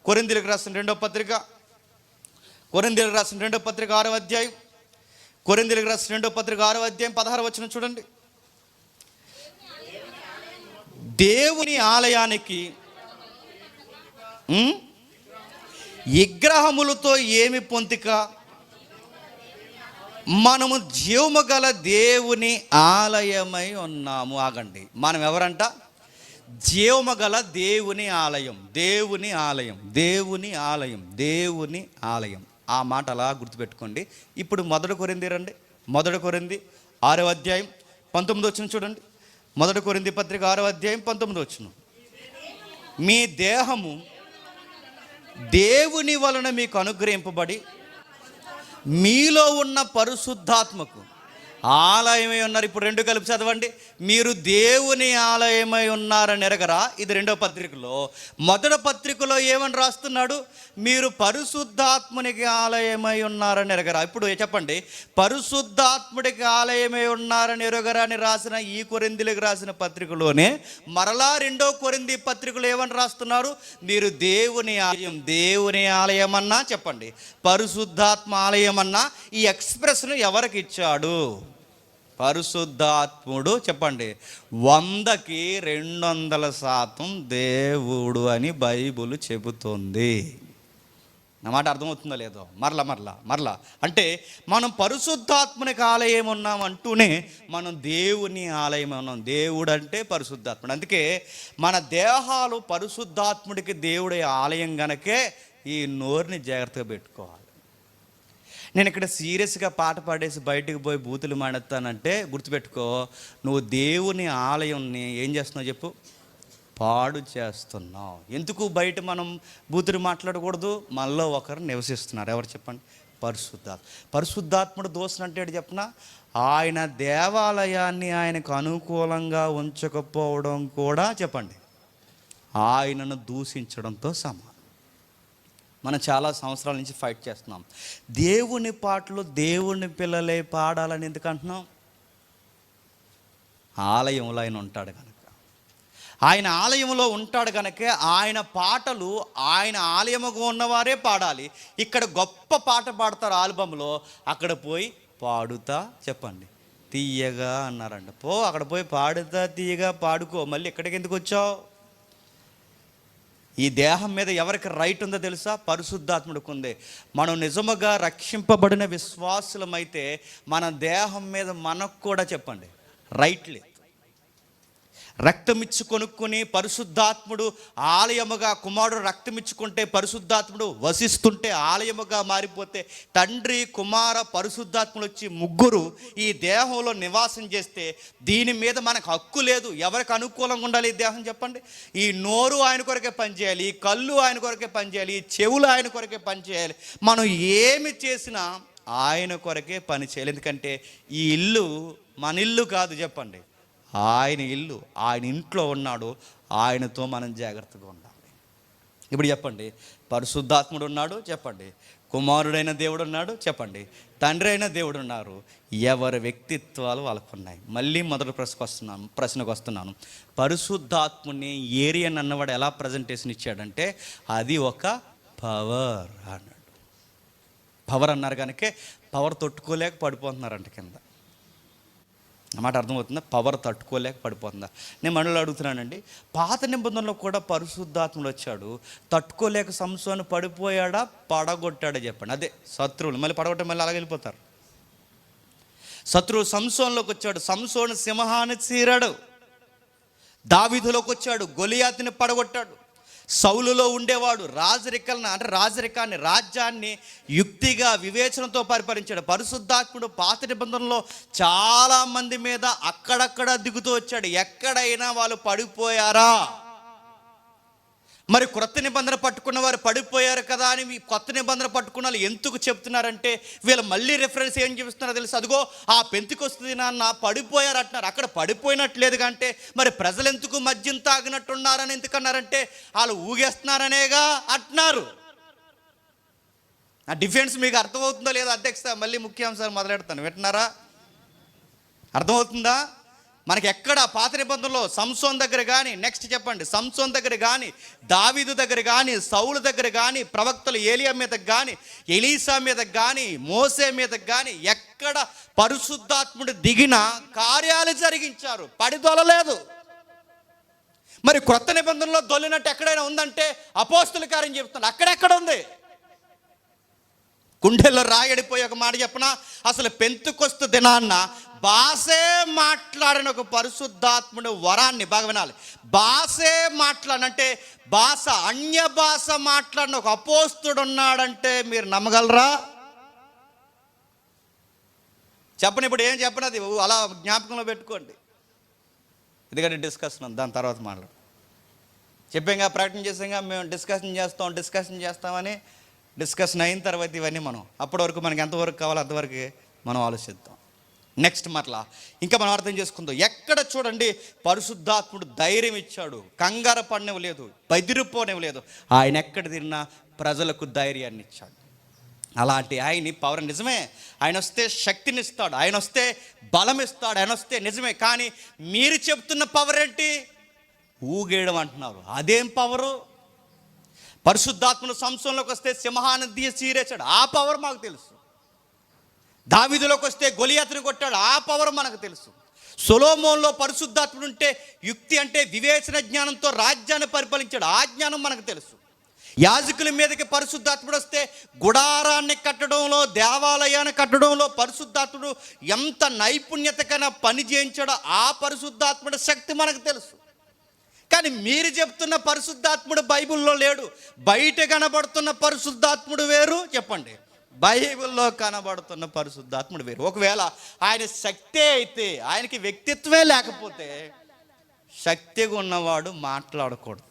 కొరింథీయులకు రాసిన రెండో పత్రిక 6వ అధ్యాయం, కొరింథీయులకు రాసిన 6వ అధ్యాయం 16వ వచనం చూడండి. దేవుని ఆలయానికి విగ్రహములతో ఏమి పొంతిక, మనము జీవము గల దేవుని ఆలయమై ఉన్నాము. ఆగండి, మనం ఎవరంట? జీవము గల దేవుని ఆలయం, దేవుని ఆలయం, దేవుని ఆలయం, దేవుని ఆలయం. ఆ మాట అలా గుర్తుపెట్టుకోండి. ఇప్పుడు 1 కొరింథీ రండి. 1 కొరింథీ 6వ అధ్యాయం 19వ వచనం చూడండి. 1 కొరింథీ పత్రిక 6వ అధ్యాయం 19వ వచనం. మీ దేహము దేవుని వలన మీకు అనుగ్రహింపబడి మీలో ఉన్న పరిశుద్ధాత్మకు ఆలయమై ఉన్నారు. ఇప్పుడు 2 కలిపి చదవండి. మీరు దేవుని ఆలయమై ఉన్నారని ఎరగరా? ఇది 2వ పత్రికలో. 1వ పత్రికలో ఏమని రాస్తున్నాడు? మీరు పరిశుద్ధాత్మునికి ఆలయమై ఉన్నారని ఎరగరా? ఇప్పుడు చెప్పండి, పరిశుద్ధాత్ముడికి ఆలయమై ఉన్నారని ఎరగరా అని రాసిన ఈ కొరింథీయులకు రాసిన పత్రికలోనే మరలా 2వ కొరింథీ పత్రికలో ఏమని రాస్తున్నారు? మీరు దేవుని ఆలయం, దేవుని ఆలయం అన్నా చెప్పండి, పరిశుద్ధాత్మ ఆలయం అన్నా, ఈ ఎక్స్ప్రెస్ను ఎవరికి ఇచ్చాడు? పరిశుద్ధాత్ముడు చెప్పండి 100కి 200% దేవుడు అని బైబుల్ చెబుతుంది. నా మాట అర్థమవుతుందో లేదో? మరలా అంటే మనం పరిశుద్ధాత్మునికి ఆలయం ఉన్నాం అంటూనే మనం దేవుని ఆలయం ఉన్నాం. దేవుడు అంటే పరిశుద్ధాత్ముడు. అందుకే మన దేహాలు పరిశుద్ధాత్ముడికి దేవుడి ఆలయం గనకే ఈ నోరుని జాగ్రత్తగా పెట్టుకోవాలి. నేను ఇక్కడ సీరియస్గా పాట పాడేసి బయటకు పోయి బూతులు మాడతానంటే గుర్తుపెట్టుకో, నువ్వు దేవుని ఆలయంని ఏం చేస్తున్నావు చెప్పు? పాడు చేస్తున్నావు. ఎందుకు బయట మనం బూతులు మాట్లాడకూడదు? మనలో ఒకరు నివసిస్తున్నారు. ఎవరు చెప్పండి? పరిశుద్ధాత్ముడు దోషం అంటే చెప్పనా, ఆయన దేవాలయాన్ని ఆయనకు అనుకూలంగా ఉంచకపోవడం కూడా చెప్పండి ఆయనను దూషించడంతో సమానం. మనం చాలా సంవత్సరాల నుంచి ఫైట్ చేస్తున్నాం. దేవుని పాటలు దేవుని పిల్లలే పాడాలని ఎందుకు అంటున్నాం? ఆలయంలో ఆయన ఉంటాడు కనుక, ఆయన ఆలయంలో ఉంటాడు కనుక ఆయన పాటలు ఆయన ఆలయముగా ఉన్నవారే పాడాలి. ఇక్కడ గొప్ప పాట పాడతారు ఆల్బంలో, అక్కడ పోయి పాడుతా చెప్పండి తీయగా అన్నారంట. అక్కడ పోయి పాడుతా తీయగా పాడుకో. మళ్ళీ ఇక్కడికి ఎందుకు వచ్చావు? ఈ దేహం మీద ఎవరికి రైట్ ఉందో తెలుసా? పరిశుద్ధాత్ముడికి ఉంది. మనం నిజముగా రక్షింపబడిన విశ్వాసులమైతే మన దేహం మీద మనకు కూడా చెప్పండి రైట్ లేదు. రక్తమిచ్చి కొనుక్కొని పరిశుద్ధాత్ముడు ఆలయముగా, కుమారుడు రక్తమిచ్చుకుంటే పరిశుద్ధాత్ముడు వసిస్తుంటే ఆలయముగా మారిపోతే, తండ్రి కుమార పరిశుద్ధాత్ముడు వచ్చి ముగ్గురు ఈ దేహంలో నివాసం చేస్తే దీని మీద మనకు హక్కు లేదు. ఎవరికి అనుకూలంగా ఉండాలి ఈ దేహం చెప్పండి? ఈ నోరు ఆయన కొరకే పనిచేయాలి, ఈ కళ్ళు ఆయన కొరకే పనిచేయాలి, ఈ చెవులు ఆయన కొరకే పనిచేయాలి. మనం ఏమి చేసినా ఆయన కొరకే పని చేయాలి. ఎందుకంటే ఈ ఇల్లు మన ఇల్లు కాదు చెప్పండి, ఆయన ఇల్లు. ఆయన ఇంట్లో ఉన్నాడు, ఆయనతో మనం జాగ్రత్తగా ఉండాలి. ఇప్పుడు చెప్పండి, పరిశుద్ధాత్ముడు ఉన్నాడు చెప్పండి, కుమారుడైన దేవుడు ఉన్నాడు చెప్పండి, తండ్రి అయిన దేవుడు ఉన్నారు. ఎవరి వ్యక్తిత్వాలు వాళ్ళకు ఉన్నాయి. మళ్ళీ మొదటి ప్రశ్నకు వస్తున్నాను. పరిశుద్ధాత్ముని ఏరియన్ అన్నవాడు ఎలా ప్రజెంటేషన్ ఇచ్చాడంటే అది ఒక పవర్ అన్నాడు. పవర్ అన్నారు కనుక పవర్ తట్టుకోలేక పడిపోతున్నారంట కింద. అన్నమాట అర్థమవుతుందా? పవర్ తట్టుకోలేక పడిపోతుందా? నేను మనలో అడుగుతున్నానండి, పాత నిబంధనలో కూడా పరిశుద్ధాత్ముడు వచ్చాడు, తట్టుకోలేక సంసోను పడిపోయాడా పడగొట్టాడా చెప్పండి? అదే శత్రువులు మళ్ళీ పడగొట్ట మళ్ళీ అలాగ వెళ్ళిపోతారు. శత్రువు సంసోనులోకి వచ్చాడు, సంసోను సింహాన్ని చీరాడు. దావీదులోకి వచ్చాడు, గొలియాతుని పడగొట్టాడు. సౌలులో ఉండేవాడు రాజరికాన్ని రాజ్యాన్ని యుక్తిగా వివేచనతో పరిపాలించాడు. పరిశుద్ధాత్ముడు పాత నిబంధనలో చాలామంది మీద అక్కడక్కడ దిగుతూ వచ్చాడు. ఎక్కడైనా వాళ్ళు పడిపోయారా? మరి క్రొత్త నిబంధన పట్టుకున్న వారు పడిపోయారు కదా అని కొత్త నిబంధన పట్టుకున్న వాళ్ళు ఎందుకు చెప్తున్నారంటే వీళ్ళు మళ్ళీ రిఫరెన్స్ ఏం చూపిస్తున్నారో తెలుసు? అదిగో ఆ పెంతెకొస్తు దినాన పడిపోయారు అంటున్నారు. అక్కడ పడిపోయినట్లేదు కంటే మరి ప్రజలు ఎందుకు మద్యం తాగినట్టున్నారని ఎందుకన్నారంటే వాళ్ళు ఊగేస్తున్నారనేగా అంటున్నారు. ఆ డిఫెన్స్ మీకు అర్థమవుతుందో లేదో అధ్యక్ష? మళ్ళీ ముఖ్యాంశాలు మొదలెడతాను, వింటున్నారా? అర్థమవుతుందా? మనకి ఎక్కడ పాత నిబంధనలో సంసోన్ దగ్గర కానీ, నెక్స్ట్ చెప్పండి, సంసోన్ దగ్గర కానీ, దావీదు దగ్గర కానీ, సౌలు దగ్గర కానీ, ప్రవక్తలు ఏలియా మీద కానీ, ఎలీసా మీద కానీ, మోసే మీద కానీ ఎక్కడ పరిశుద్ధాత్ముడు దిగిన కార్యాలు జరిగించారు, పడిదొలలేదు. మరి క్రొత్త నిబంధనలో దొల్లినట్టు ఎక్కడైనా ఉందంటే అపోస్తుల కార్యం చెప్తున్నాడు, అక్కడెక్కడ ఉంది? గుండెల్లో రాయడిపోయి ఒక మాట చెప్పనా, అసలు పెంతుకొస్తు దినాన్న భాషే మాట్లాడిన ఒక పరిశుద్ధాత్ముడు వరాన్ని బాగా వినాలి. భాషే మాట్లాడంటే భాష, అన్య భాష మాట్లాడిన ఒక అపోస్తుడు ఉన్నాడంటే మీరు నమ్మగలరా? చెప్పని, ఇప్పుడు ఏం చెప్పనది అలా జ్ఞాపకంలో పెట్టుకోండి. ఎందుకంటే డిస్కషన్ ఉంది, దాని తర్వాత మాట్లాడు. చెప్పాంగా, ప్రకటన చేసాంగా, మేము డిస్కషన్ చేస్తామని. డిస్కషన్ అయిన తర్వాత ఇవన్నీ మనం అప్పటి వరకు మనకి ఎంతవరకు కావాలో అంతవరకు మనం ఆలోచిద్దాం. నెక్స్ట్ మరలా ఇంకా మనం అర్థం చేసుకుందాం. ఎక్కడ చూడండి పరిశుద్ధాత్ముడు ధైర్యం ఇచ్చాడు, కంగారు పడనివ్వలేదు, బెదిరిపోనివ్వలేదు. ఆయన ఎక్కడ తిన్నా ప్రజలకు ధైర్యాన్ని ఇచ్చాడు. అలాంటి ఆయన్ని పవర్ నిజమే, ఆయన వస్తే శక్తినిస్తాడు, ఆయన వస్తే బలం ఇస్తాడు, ఆయన వస్తే నిజమే. కానీ మీరు చెప్తున్న పవర్ ఏంటి? ఊగేయడం అంటున్నారు. అదేం పవరు? పరిశుద్ధాత్మను సంసోన్లోకి వస్తే సింహాన్ని చీరేశాడు, ఆ పవర్ మాకు తెలుసు. దావీదులోకి వస్తే గొలియాతుని కొట్టాడు, ఆ పవర్ మనకు తెలుసు. సొలొమోనులో పరిశుద్ధాత్ముడు ఉంటే యుక్తి అంటే వివేచన జ్ఞానంతో రాజ్యాన్ని పరిపాలించాడు, ఆ జ్ఞానం మనకు తెలుసు. యాజకుల మీదకి పరిశుద్ధాత్ముడు వస్తే గుడారాన్ని కట్టడంలో, దేవాలయాన్ని కట్టడంలో పరిశుద్ధాత్ముడు ఎంత నైపుణ్యతకైనా పని చేయించాడో ఆ పరిశుద్ధాత్ముడి శక్తి మనకు తెలుసు. కానీ మీరు చెప్తున్న పరిశుద్ధాత్ముడు బైబిల్లో లేడు. బయట కనబడుతున్న పరిశుద్ధాత్ముడు వేరు, చెప్పండి, బైబిల్లో కనబడుతున్న పరిశుద్ధాత్ముడు వేరు. ఒకవేళ ఆయన శక్తే అయితే, ఆయనకి వ్యక్తిత్వమే లేకపోతే, శక్తిగా ఉన్నవాడు మాట్లాడకూడదు.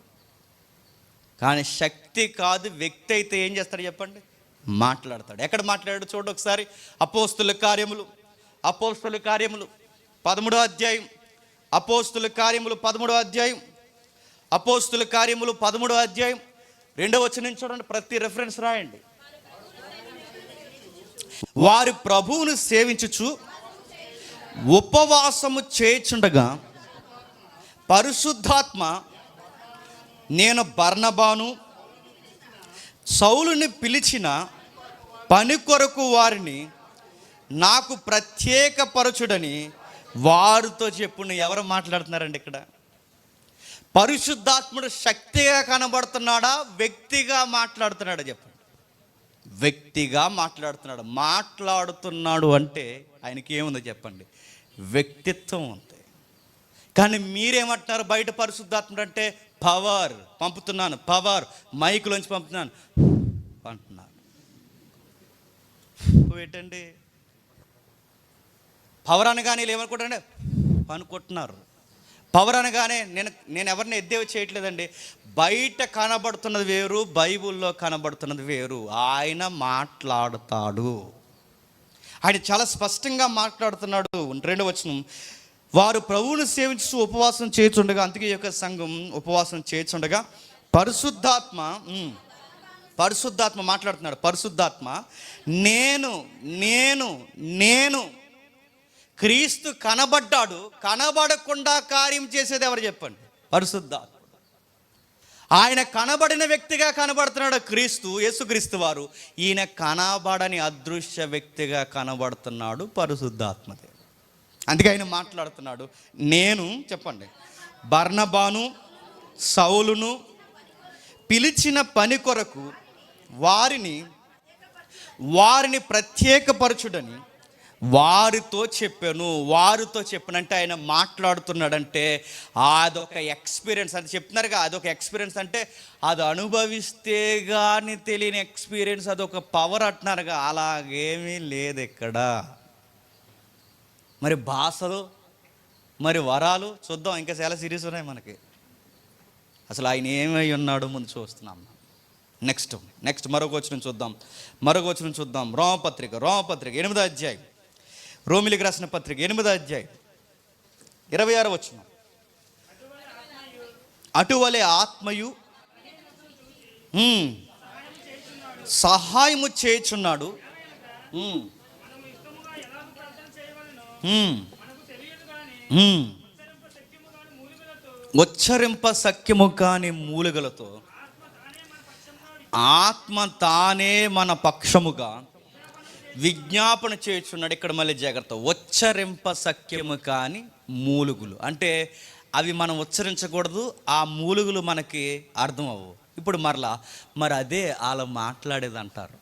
కానీ శక్తి కాదు, వ్యక్తి అయితే ఏం చేస్తాడు చెప్పండి? మాట్లాడతాడు. ఎక్కడ మాట్లాడాడు చూడండి ఒకసారి. అపోస్తుల కార్యములు 13వ అధ్యాయం. అపోస్తుల కార్యములు 13వ అధ్యాయం. అపోస్తుల కార్యములు 13వ అధ్యాయం 2వ వచనం చూడండి. ప్రతి రెఫరెన్స్ రాయండి. వారి ప్రభువును సేవించుచు ఉపవాసము చేయుచుండగా పరిశుద్ధాత్మ నేను బర్నబాను సౌలుని పిలిచిన పని కొరకు వారిని నాకు ప్రత్యేకపరచుడని వారితో చెప్పును. ఎవరు మాట్లాడుతున్నారండి ఇక్కడ? పరిశుద్ధాత్ముడు శక్తిగా కనబడుతున్నాడా, వ్యక్తిగా మాట్లాడుతున్నాడా? చెప్పండి. వ్యక్తిగా మాట్లాడుతున్నాడు. మాట్లాడుతున్నాడు అంటే ఆయనకి ఏముందో చెప్పండి? వ్యక్తిత్వం ఉంది. కానీ మీరేమంటున్నారు? బయట పరిశుద్ధాత్ముడు అంటే పవర్ పంపుతున్నాను, పవర్ మైకులోంచి పంపుతున్నాను అంటున్నారు. ఏంటండి పవర్ అనగానే ఏమనుకుంటారంటే అనుకుంటున్నారు. పవర్ అనగానే నేను ఎవరిని ఎద్దేవి చేయట్లేదండి. బయట కనబడుతున్నది వేరు, బైబిల్లో కనబడుతున్నది వేరు. ఆయన మాట్లాడుతాడు, ఆయన చాలా స్పష్టంగా మాట్లాడుతున్నాడు. 2వ వచనం, వారు ప్రభువును సేవించు ఉపవాసం చేయుచుండగా, అందుకే ఈ యొక్క సంఘం ఉపవాసం చేయుచుండగా పరిశుద్ధాత్మ మాట్లాడుతున్నాడు. పరిశుద్ధాత్మ నేను క్రీస్తు కనబడ్డాడు, కనబడకుండా కార్యం చేసేది ఎవరు చెప్పండి? పరిశుద్ధాత్మ. ఆయన కనబడిన వ్యక్తిగా కనబడుతున్నాడు క్రీస్తు, యేసుక్రీస్తు వారు. ఈయన కనబడని అదృశ్య వ్యక్తిగా కనబడుతున్నాడు పరిశుద్ధాత్మదే. అందుకే ఆయన మాట్లాడుతున్నాడు. నేను చెప్పండి, బర్నబాను సౌలును పిలిచిన పని కొరకు వారిని ప్రత్యేకపరచుడని వారితో చెప్పానంటే ఆయన మాట్లాడుతున్నాడంటే అదొక ఎక్స్పీరియన్స్ అని చెప్తున్నారుగా. అదొక ఎక్స్పీరియన్స్ అంటే అది అనుభవిస్తే కానీ తెలియని ఎక్స్పీరియన్స్, అదొక పవర్ అంటున్నారుగా. అలాగేమీ లేదు ఇక్కడ. మరి భాషలు, మరి వరాలు చూద్దాం. ఇంకా చాలా సిరీస్ ఉన్నాయి మనకి. అసలు ఆయన ఏమై ఉన్నాడో ముందు చూస్తున్నాం. నెక్స్ట్ మరొక వచనం చూద్దాం. రోమపత్రిక 8వ అధ్యాయం. రోమిలికి రాసిన పత్రిక 8వ అధ్యాయం 26వ వచనం. అటువలే ఆత్మయు సహాయము చేయుచున్నాడు. ఉచ్చరింప సఖ్యము కాని మూలుగలతో ఆత్మ తానే మన పక్షముగా విజ్ఞాపన చేయుచున్నాడు. ఇక్కడ మళ్ళీ జాగ్రత్త, ఉచ్చరింప సఖ్యము కాని మూలుగులు అంటే అవి మనం ఉచ్చరించకూడదు, ఆ మూలుగులు మనకి అర్థం అవ్వవు. ఇప్పుడు మరి అదే వాళ్ళు మాట్లాడేది అంటారు.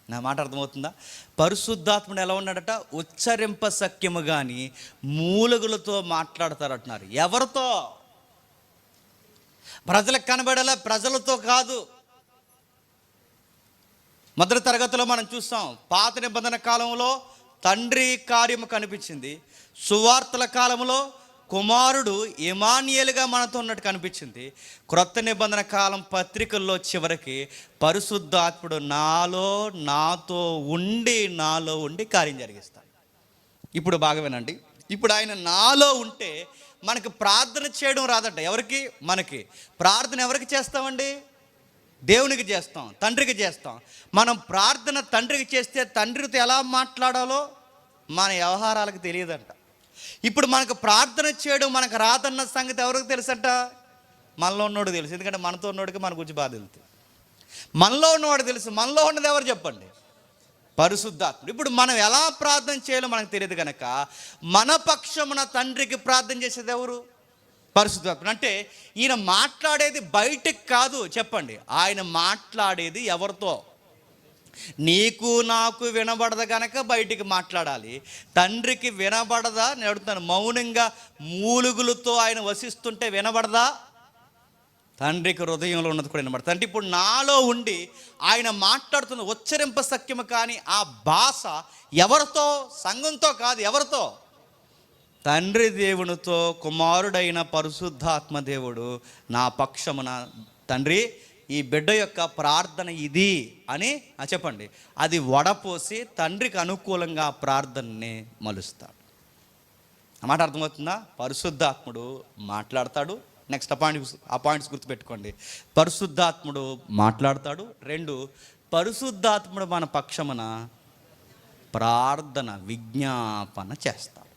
నా మాట అర్థమవుతుందా? పరిశుద్ధాత్ముడు ఎలా ఉన్నాడట? ఉచ్చరింప సఖ్యము కానీ మూలుగులతో మాట్లాడతారంటున్నారు. ఎవరితో? ప్రజలకు కనబడేలా, ప్రజలతో కాదు. మొదటి తరగతిలో మనం చూస్తాం, పాత నిబంధన కాలంలో తండ్రి కార్యము కనిపించింది, సువార్తల కాలంలో కుమారుడు ఇమానుయేలుగా మనతో ఉన్నట్టు కనిపించింది, క్రొత్త నిబంధన కాలం పత్రికల్లో చివరికి పరిశుద్ధాత్ముడు నాతో ఉండి కార్యం జరిగిస్తాడు. ఇప్పుడు బాగా వినండి. ఇప్పుడు ఆయన నాలో ఉంటే మనకు ప్రార్థన చేయడం రాదట. ఎవరికి? మనకి. ప్రార్థన ఎవరికి చేస్తామండి? దేవునికి చేస్తాం, తండ్రికి చేస్తాం. మనం ప్రార్థన తండ్రికి చేస్తే తండ్రితో ఎలా మాట్లాడాలో మన వ్యవహారాలకు తెలియదంట. ఇప్పుడు మనకు ప్రార్థన చేయడం మనకు రాదన్న సంగతి ఎవరికి తెలుసంట? మనలో ఉన్నోడు తెలుసు. ఎందుకంటే మనతో ఉన్నోడికి మన గురించి బాధ తెలుస్తుంది. మనలో ఉన్నవాడు తెలుసు. మనలో ఉన్నది ఎవరు చెప్పండి? పరిశుద్ధాత్ముడు. ఇప్పుడు మనం ఎలా ప్రార్థన చేయాలో మనకు తెలియదు కనుక మన పక్షమున తండ్రికి ప్రార్థన చేసేది ఎవరు? పరిశుద్ధాత్ముడు. అంటే ఈయన మాట్లాడేది బయటికి కాదు, చెప్పండి. ఆయన మాట్లాడేది ఎవరితో? నీకు నాకు వినబడదు కనుక బయటికి మాట్లాడాలి. తండ్రికి వినబడదా? నేను అడుగుతాను. మౌనంగా మూలుగులతో ఆయన వసిస్తుంటే వినబడదా? తండ్రికి హృదయంలో ఉన్నది కూడా వినబడుతుంది. అంటే ఇప్పుడు నాలో ఉండి ఆయన మాట్లాడుతున్న ఉచ్చరింప సఖ్యము కానీ ఆ భాష ఎవరితో? సంఘంతో కాదు. ఎవరితో? తండ్రి దేవునితో. కుమారుడైన పరిశుద్ధాత్మ దేవుడు నా పక్షమున, తండ్రి ఈ బిడ్డ యొక్క ప్రార్థన ఇది అని చెప్పండి, అది వడపోసి తండ్రికి అనుకూలంగా ప్రార్థనని మలుస్తాడు. అన్నమాట అర్థమవుతుందా? పరిశుద్ధాత్ముడు మాట్లాడతాడు. నెక్స్ట్ ఆ పాయింట్స్ గుర్తుపెట్టుకోండి. పరిశుద్ధాత్ముడు మాట్లాడతాడు. 2, పరిశుద్ధాత్ముడు మన పక్షమున ప్రార్థన విజ్ఞాపన చేస్తాడు.